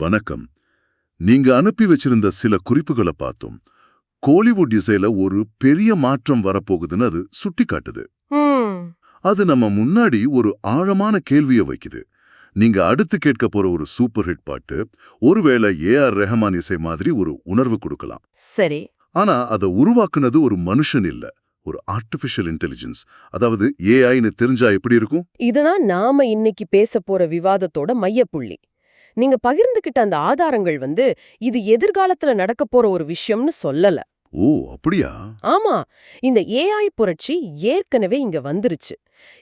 வணக்கம். நீங்க அனுப்பி வச்சிருந்த சில குறிப்புகளை பார்த்தோம். கோலிவுட் இசையில ஒரு பெரிய மாற்றம் வரப்போகுதுன்னு அது சுட்டிக்காட்டுது. ம் அது நம்ம முன்னாடி ஒரு ஆழமான கேள்விய வைக்குது. நீங்க அடுத்து கேட்க போற ஒரு சூப்பர் ஹிட் பாட்டு ஒருவேளை ஏ.ஆர். ரெஹமான் இசை மாதிரி ஒரு உணர்வு கொடுக்கலாம். சரி. ஆனா அதை உருவாக்குனது ஒரு மனுஷன் இல்ல, ஒரு ஆர்டிஃபிஷியல் இன்டெலிஜென்ஸ். அதாவது ஏஐன்னு தெரிஞ்சா எப்படி இருக்கும்? இதுதான் நாம இன்னைக்கு பேச போற விவாதத்தோட மையப்புள்ளி. நீங்க பகிர்ந்துகிட்ட அந்த ஆதாரங்கள் இது எதிர்காலத்துல நடக்க போற ஒரு விஷயம்னு சொல்லல. ஓ, அப்படியா? ஆமா, இந்த ஏஐ புரட்சி ஏற்கனவே இங்க வந்துருச்சு.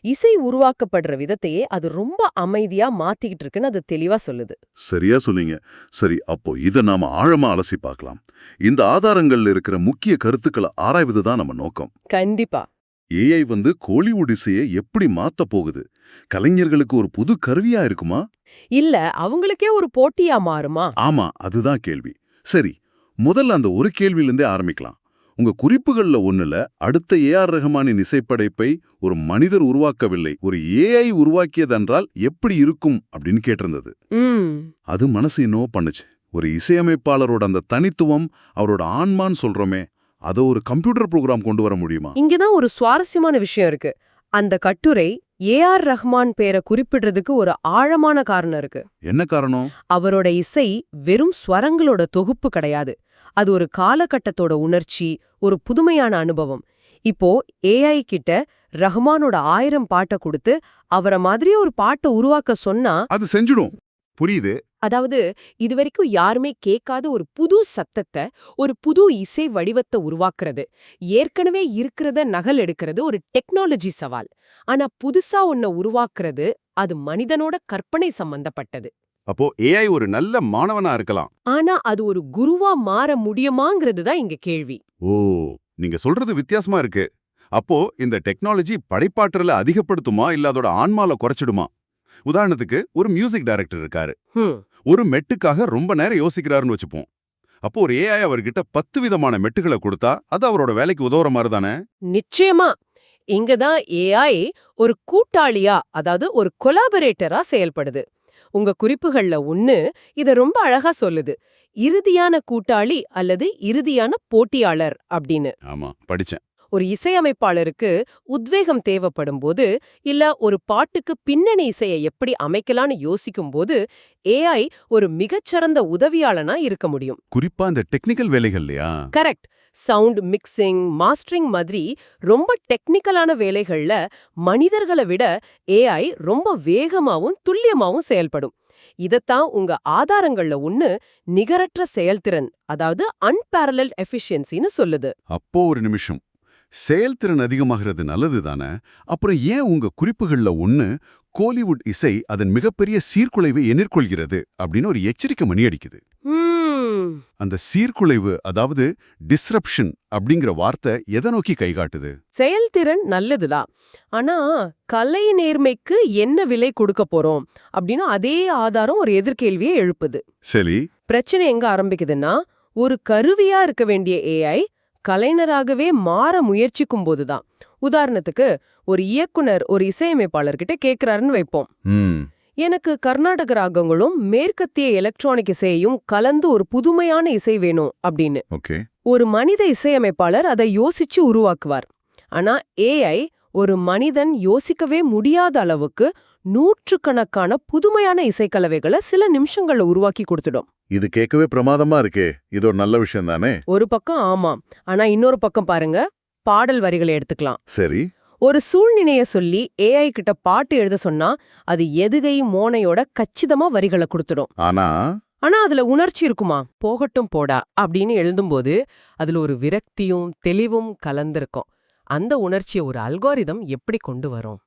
இசை உருவாக்கப்படுற விதத்தையே அது ரொம்ப அமைதியா மாத்திக்கிட்டு இருக்குன்னு அது தெளிவா சொல்லுது. சரியா சொன்னீங்க. சரி, அப்போ இத நாம ஆழமா அலசி பார்க்கலாம். இந்த ஆதாரங்கள்ல இருக்கிற முக்கிய கருத்துக்களை ஆராய்வதுதான் நம்ம நோக்கம். கண்டிப்பா. ஏஐ கோலிவுட் இசையை எப்படி மாத்த போகுது? கலைஞர்களுக்கு ஒரு புது கருவியா இருக்குமா? இல்ல அவங்களுக்கே ஒரு போட்டியா மாறுமா? ஆமா, அதுதான் கேள்வி. சரி, முதல்ல அந்த ஒரு கேள்வியிலிருந்தே ஆரம்பிக்கலாம். உங்க குறிப்புகள்ல ஒண்ணுல அடுத்த ஏ.ஆர். ரெஹமானின் இசைப்படைப்பை ஒரு மனிதர் உருவாக்கவில்லை, ஒரு ஏஐ உருவாக்கியதென்றால் எப்படி இருக்கும் அப்படின்னு கேட்டிருந்தது. ம் அது மனசு என்னவோ பண்ணுச்சு. ஒரு இசையமைப்பாளரோட அந்த தனித்துவம், அவரோட ஆன்மான்னு சொல்றோமே, அதை ஒரு கம்ப்யூட்டர் ப்ரோக்ராம் கொண்டு வர முடியுமா? இங்கதான் ஒரு சுவாரஸ்யமான விஷயம் இருக்கு. அந்த கட்டுரை ஏ.ஆர். ரஹ்மான் பேரை குறிப்பிடுறதுக்கு ஒரு ஆழமான காரணம் இருக்கு. என்ன காரணம்? அவரோட இசை வெறும் ஸ்வரங்களோட தொகுப்பு கிடையாது. அது ஒரு காலகட்டத்தோட உணர்ச்சி, ஒரு புதுமையான அனுபவம். இப்போ ஏஐ கிட்ட ரஹ்மானோட 1000 பாட்டை கொடுத்து அவரை மாதிரி ஒரு பாட்டை உருவாக்க சொன்னா அது செஞ்சிடும். புரியுது. அதாவது இதுவரைக்கும் யாருமே கேட்காத ஒரு புது சத்தத்தை, ஒரு புது இசை வடிவத்தை உருவாக்குறது, ஏற்கனவே இருக்கிறத நகல் எடுக்கிறது ஒரு டெக்னாலஜி சவால். ஆனா புதுசா ஒன்ன உருவாக்குறது அது மனிதனோட கற்பனை சம்பந்தப்பட்டது. அப்போ ஏஐ ஒரு நல்ல மாணவனா இருக்கலாம். ஆனா அது ஒரு குருவா மாற முடியுமாங்கிறது தான் இங்க கேள்வி. ஓ, நீங்க சொல்றது வித்தியாசமா இருக்கு. அப்போ இந்த டெக்னாலஜி படைப்பாற்றலை அதிகப்படுத்துமா இல்ல அதோட ஆன்மால குறைச்சிடுமா? உதாரணத்துக்கு ஒரு மியூசிக் டைரக்டர் இருக்காரு. ஹம் ஒரு மெட்டுக்காக ரொம்ப நேரம் யோசிக்கிறாருன்னு வச்சுப்போம். அப்போ ஒரு ஏஐ அவர்கிட்ட 10 விதமான மெட்டுகளை கொடுத்தா அது அவரோட வேலைக்கு உதவுற மாதிரி தானே? நிச்சயமா. இங்கதான் ஏஐ ஒரு கூட்டாளியா, அதாவது ஒரு கொலாபரேட்டரா செயல்படுது. உங்க குறிப்புகள்ல ஒண்ணு இத ரொம்ப அழகா சொல்லுது. இறுதியான கூட்டாளி அல்லது இறுதியான போட்டியாளர் அப்படின்னு. ஆமா, படிச்சேன். ஒரு இசையமைப்பாளருக்கு உத்வேகம் தேவைப்படும் போது, இல்ல ஒரு பாட்டுக்கு பின்னணி இசையை எப்படி அமைக்கலான்னு யோசிக்கும் போது, ஏஐ ஒரு மிகச்சிறந்த உதவியாளனா இருக்க முடியும். குறிப்பா இந்த டெக்னிக்கல் வேலைகள்லையா? கரெக்ட். சவுண்ட் மிக்சிங், மாஸ்டரிங் மாதிரி ரொம்ப டெக்னிக்கலான வேலைகள்ல மனிதர்களை விட ஏஐ ரொம்ப வேகமாவும் துல்லியமாவும் செயல்படும். இதத்தான் உங்க ஆதாரங்கள்ல ஒண்ணு நிகரற்ற செயல்திறன், அதாவது அன்பேரலல்ட் எஃபிஷியன்சின்னு சொல்லுது. அப்போ ஒரு நிமிஷம். செயல்திறன் அதிகமாகிறது நல்லது தானே? அப்புறம் ஏன் உங்க குறிப்புகள்ல ஒண்ணு கோலிவுட் இசை அதன் மிகப்பெரிய சீர்குலைவை எதிர்கொள்கிறது அப்படின்னு ஒரு எச்சரிக்கை மணி அடிக்குது? அந்த சீர்குலைவு, அதாவது டிஸ்ரப்ஷன் அப்படிங்கிற வார்த்தை எதை நோக்கி கைகாட்டுது? செயல்திறன் நல்லதுதான். ஆனா கலை நேர்மைக்கு என்ன விலை கொடுக்க போறோம் அப்படின்னு அதே ஆதாரம் ஒரு எதிர்கேள்வியை எழுப்புது. சரி. பிரச்சனை எங்க ஆரம்பிக்குதுன்னா, ஒரு கருவியா இருக்க வேண்டிய ஏஐ கலைஞராகவே மாற முயற்சிக்கும் போதுதான். உதாரணத்துக்கு ஒரு இயக்குனர் ஒரு இசையமைப்பாளர்கிட்ட கேக்குறாருன்னு வைப்போம், எனக்கு கர்நாடக ராகங்களும் மேற்கத்திய எலக்ட்ரானிக் இசையையும் கலந்து ஒரு புதுமையான இசை வேணும் அப்படின்னு. ஒரு மனித இசையமைப்பாளர் அதை யோசிச்சு உருவாக்குவார். ஆனா ஏஐ ஒரு மனிதன் யோசிக்கவே முடியாத அளவுக்கு நூற்றுக்கணக்கான புதுமையான இசைக்கலவைகளை சில நிமிஷங்கள்ல உருவாக்கி கொடுத்துடும். இது கேட்கவே பிரமாதமா இருக்கே. இது ஒரு நல்ல விஷயம் தானே? ஒரு பக்கம் ஆமாம். ஆனா இன்னொரு பக்கம் பாருங்க, பாடல் வரிகளை எடுத்துக்கலாம். சரி. ஒரு சூழ்நிலைய சொல்லி ஏஐ கிட்ட பாட்டு எழுத சொன்னா அது எதுகை மோனையோட கச்சிதமா வரிகளை கொடுத்துடும். ஆனா அதுல உணர்ச்சி இருக்குமா? போகட்டும் போடா அப்படின்னு எழுதும்போது அதுல ஒரு விரக்தியும் தெளிவும் கலந்திருக்கும். அந்த உணர்ச்சியை ஒரு அல்காரிதம் எப்படி கொண்டு வரும்?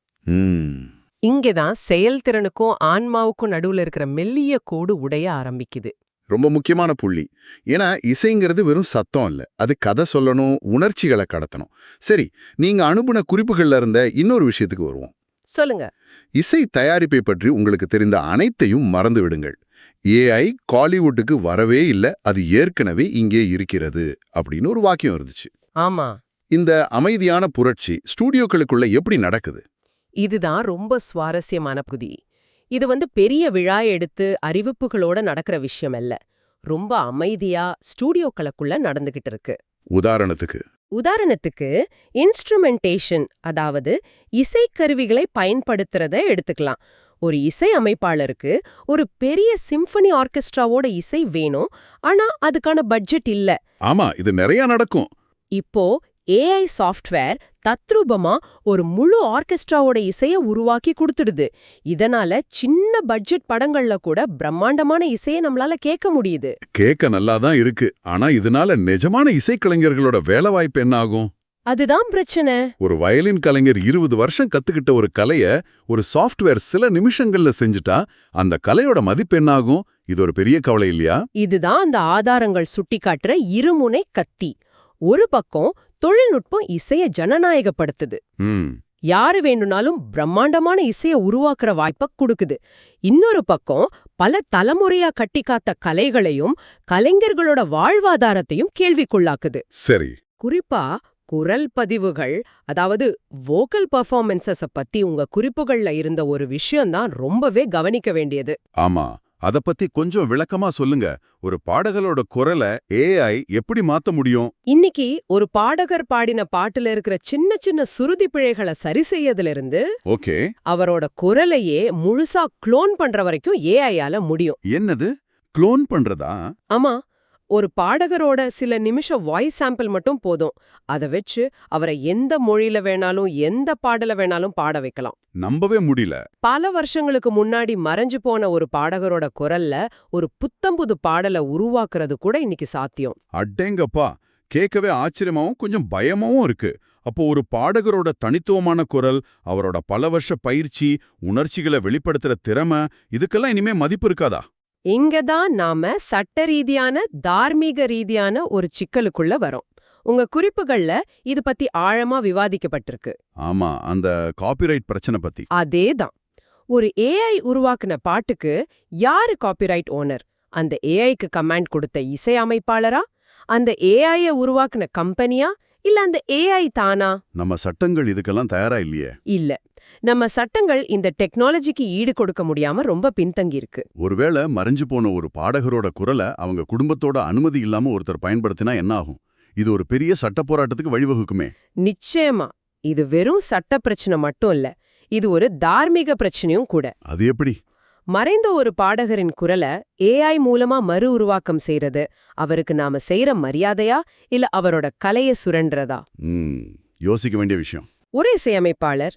இங்கேதான் செயல்திறனுக்கும் ஆன்மாவுக்கும் நடுவுல இருக்கிற மெல்லிய கோடு உடைய ஆரம்பிக்குது. ரொம்ப முக்கியமான புள்ளி. ஏன்னா இசைங்கிறது வெறும் சத்தம் இல்ல, அது கதை சொல்லணும், உணர்ச்சிகளை கடத்தணும். சரி, நீங்க அனுப்புன குறிப்புகள்ல இருந்த இன்னொரு விஷயத்துக்கு வருவோம். சொல்லுங்க. இசை தயாரிப்பை பற்றி உங்களுக்கு தெரிந்த அனைத்தையும் மறந்து விடுங்கள். ஏஐ காலிவுட்டுக்கு வரவே இல்லை, அது ஏற்கனவே இங்கே இருக்கிறது அப்படின்னு ஒரு வாக்கியம் இருந்துச்சு. ஆமா. இந்த அமைதியான புரட்சி ஸ்டூடியோக்களுக்குள்ள எப்படி நடக்குது? இதுதான் ரொம்ப சுவாரஸ்யமான பகுதி. இது பெரிய விழா எடுத்து அறிவிப்புகளோட நடக்கிற விஷயம் அல்ல. ரொம்ப அமைதியா ஸ்டூடியோக்களுக்குள்ள நடந்துகிட்டு இருக்கு. உதாரணத்துக்கு இன்ஸ்ட்ருமெண்டேஷன், அதாவது இசைக்கருவிகளை பயன்படுத்துறத எடுத்துக்கலாம். ஒரு இசை அமைப்பாளருக்கு ஒரு பெரிய சிம்பனி ஆர்கெஸ்ட்ராவோட இசை வேணும், ஆனா அதுக்கான பட்ஜெட் இல்ல. ஆமா, இது நிறைய நடக்கும். இப்போ ஏஐ சாஃப்ட்வேர் தத்ரூபமா ஒரு முழு ஆர்கெஸ்ட்ராவோட இசைய உருவாக்கி கொடுத்துடுது. இதனால சின்ன பட்ஜெட் படங்கள்ல கூட பிரம்மாண்டமான இசையை நம்மளால கேட்க முடியுது. கேட்க நல்லாதான் இருக்கு. ஆனா இதனால நிஜமான இசைக்கலைஞர்களோட வேலை வாய்ப்பு என்ன ஆகும்? அதுதான் பிரச்சனை. ஒரு வயலின் கலைஞர் 20 வருஷம் கத்துக்கிட்ட ஒரு கலைய ஒரு சாஃப்ட்வேர் சில நிமிஷங்கள்ல செஞ்சுட்டா அந்த கலையோட மதிப்பு என்ன ஆகும்? இது ஒரு பெரிய கவலை இல்லையா? இதுதான் அந்த ஆதாரங்கள் சுட்டிக்காட்டுற இருமுனை கத்தி. ஒரு பக்கம் தொழில்நுட்பம் இசைய ஜனநாயகப்படுத்துது. யாரு வேணும்னாலும் பிரம்மாண்டமான இசைய உருவாக்குற வாய்ப்ப கொடுக்குது. இன்னொரு பக்கம் பல தலைமுறையா கட்டிக்காத்த கலைகளையும் கலைஞர்களோட வாழ்வாதாரத்தையும் கேள்விக்குள்ளாக்குது. சரி. குறிப்பா குரல் பதிவுகள், அதாவது வோக்கல் பெர்ஃபார்மன்ஸஸ பத்தி உங்க குறிப்புகள்ல இருந்த ஒரு விஷயம்தான் ரொம்பவே கவனிக்க வேண்டியது. ஆமா, அத பத்தி கொஞ்சம் விளக்கமா சொல்லுங்க. ஒரு பாடகரோட குரலை ஏஐ எப்படி மாத்த முடியும்? இன்னைக்கு ஒரு பாடகர் பாடின பாட்டுல இருக்கிற சின்ன சின்ன சுருதி பிழைகளை சரி செய்யதுல இருந்து ஓகே, அவரோட குரலையே முழுசா க்ளோன் பண்ற வரைக்கும் ஏஐயால முடியும். என்னது க்ளோன் பண்றதா? ஆமா, ஒரு பாடகரோட சில நிமிஷம் வாய்ஸ் சாம்பிள் மட்டும் போதும். அத வச்சு அவரை எந்த மொழியில வேணாலும் எந்த பாடல வேணாலும் பாட வைக்கலாம். நம்பவே முடியல. பல வருஷங்களுக்கு முன்னாடி மறைஞ்சு போன ஒரு பாடகரோட குரல்ல ஒரு புத்தம்புது பாடலை உருவாக்குறது கூட இன்னைக்கு சாத்தியம். அடேங்கப்பா, கேட்கவே ஆச்சரியமாவும் கொஞ்சம் பயமாவும் இருக்கு. அப்போ ஒரு பாடகரோட தனித்துவமான குரல், அவரோட பல வருஷ பயிற்சி, உணர்ச்சிகளை வெளிப்படுத்துற திறமை, இதுக்கெல்லாம் இனிமே மதிப்பு இருக்காதா? இங்கதான் நாம சட்ட ரீதியான தார்மீக ரீதியான ஒரு சிக்கலுக்குள்ள வரோம். உங்க குறிப்புகள்ல இது பத்தி ஆழமா விவாதிக்கப்பட்டிருக்கு. ஆமா, அந்த காப்பிரைட் பிரச்சனை பத்தி. அதேதான். ஒரு ஏஐ உருவாக்குன பாட்டுக்கு யாரு காப்பிரைட் ஓனர்? அந்த ஏஐக்கு கமாண்ட் கொடுத்த இசை அமைப்பாளரா? அந்த ஏஐய உருவாக்குன கம்பெனியா? இல்ல அந்த ஏஐ தானா? நம்ம சட்டங்கள் இதுக்கெல்லாம் தயாரா இல்லையே. இல்ல, நம்ம சட்டங்கள் இந்த டெக்னாலஜிக்கு ஈடு கொடுக்க முடியாம ரொம்ப பின்தங்கி இருக்கு. ஒருவேளை மறைஞ்சு போன ஒரு பாடகரோட குரலை அவங்க குடும்பத்தோட அனுமதி இல்லாம ஒருத்தர் பயன்படுத்தினா என்ன ஆகும்? இது ஒரு பெரிய சட்ட போராட்டத்துக்கு வழிவகுக்குமே. நிச்சயமா. இது வெறும் சட்ட பிரச்சனை மட்டும் இல்ல, இது ஒரு தார்மீக பிரச்சனையும் கூட. அது எப்படி? மறைந்த ஒரு பாடகரின் குரலை ஏஐ மூலமா மறு உருவாக்கம் செய்யறது அவருக்கு நாம செய்யற மரியாதையா இல்ல அவரோட கலைய சுரண்டறதா? யோசிக்க வேண்டிய விஷயம். ஒரு இசையமைப்பாளர்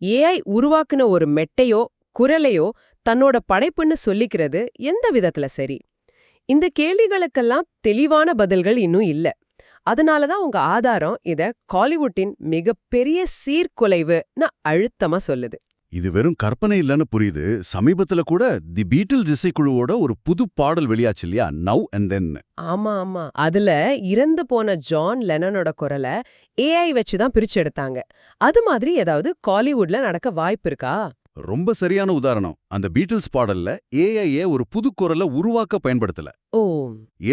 ஏஐ உருவாக்குன ஒரு மெட்டையோ குரலையோ தன்னோட படைப்புன்னு சொல்லிக்கிறது எந்த விதத்துல சரி? இந்த கேள்விகளுக்கெல்லாம் தெளிவான பதில்கள் இன்னும் இல்ல. அதனாலதான் உங்க ஆதாரம் இத காலிவுட்டின் மிகப்பெரிய சீர்குலைவுன்னு அழுத்தமா சொல்லுது. இது வெறும் கற்பனை இல்லைன்னு புரியுது. சமீபத்துல கூட தி பீட்டில்ஸ் இசைக்குழுவோட ஒரு புது பாடல் வெளியாச்சு இல்லையா, நவ் அண்ட் தென். ஆமா ஆமா, அதுல இறந்து போன ஜான் லெனனோட குரலை ஏஐ வச்சுதான் பிரிச்சு எடுத்தாங்க. அது மாதிரி ஏதாவது காலிவுட்ல நடக்க வாய்ப்பு இருக்கா? ரொம்ப சரியான உதாரணம். அந்த பீட்டில்ஸ் பாடல்ல ஏஐயே ஒரு புது குரலை உருவாக்க பயன்படுத்தல. ஓ,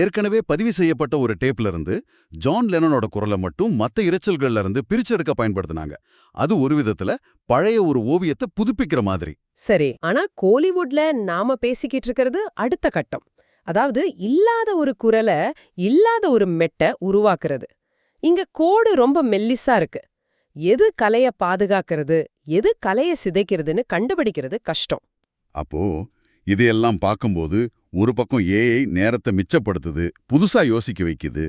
ஏற்கனவே பதிவு செய்யப்பட்ட ஒரு டேப்ல இருந்து ஜான் லெனனோட குரலை மட்டும் மத்த இரைச்சல்கள்ல இருந்து பிரிச்செடுக்க பயன்படுத்தினாங்க. அது ஒரு விதத்துல பழைய ஒரு ஓவியத்தை புதுப்பிக்கிற மாதிரி. சரி. ஆனா கோலிவுட்ல நாம பேசிக்கிட்டு இருக்கிறது அடுத்த கட்டம். அதாவது இல்லாத ஒரு குரலை இல்லாத ஒரு மெட்டை உருவாக்குறது. இங்க கோடு ரொம்ப மெல்லிசா இருக்கு. எது கலைய பாதுகாக்கிறது எது கலைய சிதைக்கிறதுன்னு கண்டுபிடிக்கிறது கஷ்டம். அப்போ இதையெல்லாம் பார்க்கும்போது ஒரு பக்கம் ஏஐ நேரத்தை மிச்சப்படுத்துது, புதுசா யோசிக்க வைக்குது.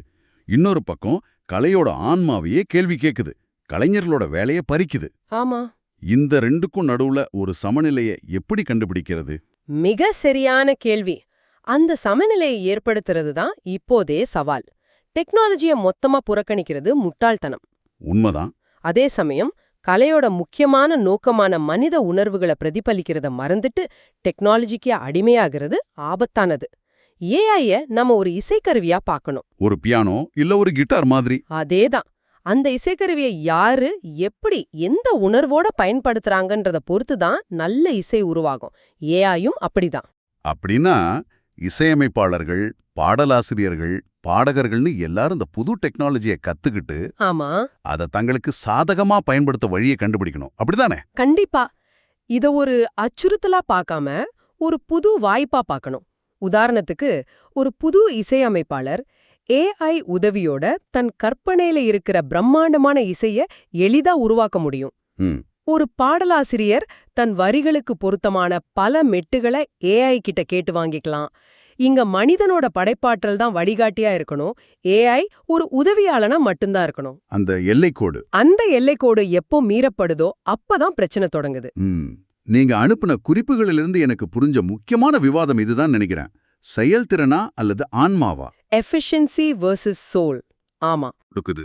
இன்னொரு பக்கம் கலையோட ஆன்மாவையே கேள்வி கேக்குது, கலைஞர்களோட வேலையை பறிக்குது. ஆமா, இந்த ரெண்டுக்கும் நடுவுல ஒரு சமநிலையை எப்படி கண்டுபிடிக்கிறது? மிக சரியான கேள்வி. அந்த சமநிலையை ஏற்படுத்துறது தான் இப்போதே சவால். டெக்னாலஜியை மொத்தமா புறக்கணிக்கிறது முட்டாள்தனம். உண்மைதான். அதே சமயம் கலையோட முக்கியமான நோக்கமான மனித உணர்வுகளை பிரதிபலிக்கிறத மறந்துட்டு டெக்னாலஜிக்கு அடிமையாகிறது ஆபத்தானது. ஏஐய நம்ம ஒரு இசைக்கருவியா பார்க்கணும். ஒரு பியானோ இல்ல ஒரு கிட்டார் மாதிரி. அதேதான். அந்த இசைக்கருவியை யாரு எப்படி எந்த உணர்வோட பயன்படுத்துறாங்கன்றத பொறுத்து தான் நல்ல இசை உருவாகும். ஏஐயும் அப்படிதான். அப்படின்னா இசையமைப்பாளர்கள், பாடலாசிரியர்கள், பாடகர்கள்னு எல்லாரும் இந்த புது டெக்னாலஜியை கத்துக்கிட்டு ஆமா, அதை தங்களுக்கு சாதகமா பயன்படுத்த வழியை கண்டுபிடிக்கணும். அப்படிதானே? கண்டிப்பா. இத ஒரு அச்சுறுத்தலா பார்க்காம ஒரு புது வாய்ப்பா பார்க்கணும். உதாரணத்துக்கு, ஒரு புது இசையமைப்பாளர் ஏஐ உதவியோட தன் கற்பனையில இருக்கிற பிரம்மாண்டமான இசைய எளிதா உருவாக்க முடியும். ம் ஒரு பாடலாசிரியர் தன் வரிகளுக்கு பொருத்தமான பல மெட்டுகளை ஏஐ கிட்ட கேட்டு வாங்கிக்கலாம். இங்க மனிதனோட படைப்பாற்றல் தான் வழிகாட்டியா இருக்கணும். ஏஐ ஒரு உதவியாளனா மட்டும்தான் இருக்கணும். அந்த எல்லைக்கோடு. அந்த எல்லைக்கோடு எப்போ மீறப்படுதோ அப்பதான் பிரச்சனை தொடங்குது. நீங்க அனுப்புன குறிப்புகளிலிருந்து எனக்கு புரிஞ்ச முக்கியமான விவாதம் இதுதான் நினைக்கிறேன். செயல்திறனா அல்லது ஆன்மாவா எஃபிஷியன்சி வெர்சஸ் சோல். ஆமா, கொடுக்குது.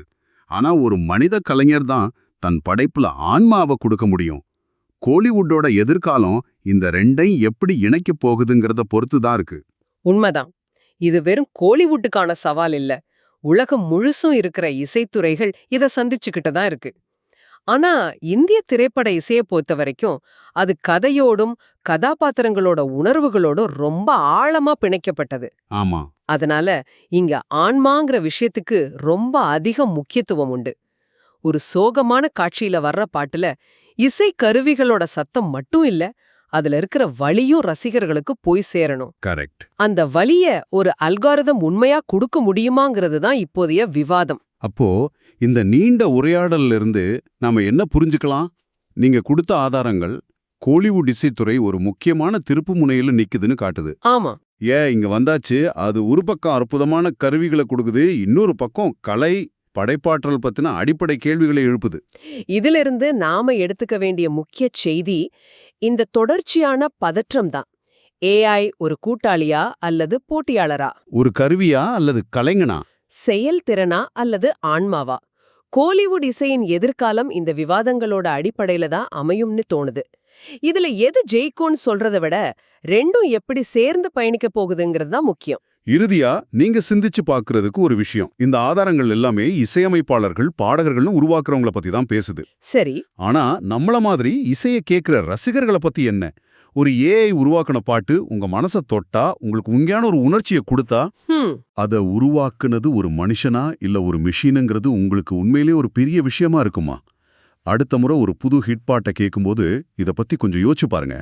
ஆனா ஒரு மனித கலைஞர் தான் தன் படைப்புல ஆன்மாவை கொடுக்க முடியும். கோலிவுட்டோட எதிர்காலம் இந்த ரெண்டையும் எப்படி இணைக்கப் போகுதுங்கிறத பொறுத்து தான் இருக்கு. உண்மைதான். இது வெறும் கோலிவுட்டுக்கான சவால் இல்ல. உலகம் முழுசும் இருக்கிற இசைத்துறைகள் இத சந்திச்சுக்கிட்டு தான் இருக்கு. ஆனா இந்திய திரைப்பட இசைய பொறுத்த வரைக்கும் அது கதையோடும் கதாபாத்திரங்களோட உணர்வுகளோடும் ரொம்ப ஆழமா பிணைக்கப்பட்டது. ஆமா, அதனால இங்க ஆன்மாங்கிற விஷயத்துக்கு ரொம்ப அதிக முக்கியத்துவம் உண்டு. ஒரு சோகமான காட்சியில வர்ற பாட்டுல இசை கருவிகளோட சத்தம் மட்டும் இல்ல, அதுல இருக்கிற வலியும் ரசிகர்களுக்கு போய் சேரணும். கரெக்ட். அந்த வலிய ஒரு அல்காரிதம் உண்மையா கொடுக்க முடியுமாங்கிறது தான் இப்போதைய விவாதம். அப்போ இந்த நீண்ட உரையாடல்ல இருந்து நாம என்ன புரிஞ்சுக்கலாம்? நீங்க கொடுத்த ஆதாரங்கள் கோலிவுட் இசைத்துறை ஒரு முக்கியமான திருப்பு முனையில நிக்குதுன்னு காட்டுது. ஆமா, இங்க வந்தாச்சு. அது ஒரு பக்கம் அற்புதமான கருவிகளை கொடுக்குது, இன்னொரு பக்கம் கலை படைப்பாற்றல் பத்தின அடிப்படை கேள்விகளை எழுப்புது. இதிலிருந்து நாம எடுத்துக்க வேண்டிய முக்கிய செய்தி இந்த தொடர்ச்சியான பதற்றம் தான். ஏஐ ஒரு கூட்டாளியா அல்லது போட்டியாளரா? ஒரு கருவியா அல்லது கலைஞனா? செயல்திறனா அல்லது ஆன்மாவா? கோலிவுட் இசையின் எதிர்காலம் இந்த விவாதங்களோட அடிப்படையில தான் அமையும்னு தோணுது. இதுல எது ஜெயிக்கும்னு சொல்றதை விட ரெண்டும் எப்படி சேர்ந்து பயணிக்க போகுதுங்கிறது தான் முக்கியம். இறுதியா நீங்க சிந்திச்சு பார்க்கிறதுக்கு ஒரு விஷயம். இந்த ஆதாரங்கள் எல்லாமே இசையமைப்பாளர்கள், பாடகர்கள்னு உருவாக்குறவங்கள பத்தி தான் பேசுது. சரி, ஆனா நம்மள மாதிரி இசையை கேட்கிற ரசிகர்களை பத்தி என்ன? ஒரு ஏஐ உருவாக்குன பாட்டு உங்க மனசை தொட்டா, உங்களுக்கு உண்மையான ஒரு உணர்ச்சியை கொடுத்தா, அத உருவாக்குனது ஒரு மனுஷனா இல்ல ஒரு மிஷினுங்கிறது உங்களுக்கு உண்மையிலேயே ஒரு பெரிய விஷயமா இருக்குமா? அடுத்த முறை ஒரு புது ஹிட் பாட்டை கேட்கும்போது இத பத்தி கொஞ்சம் யோசிச்சு பாருங்க.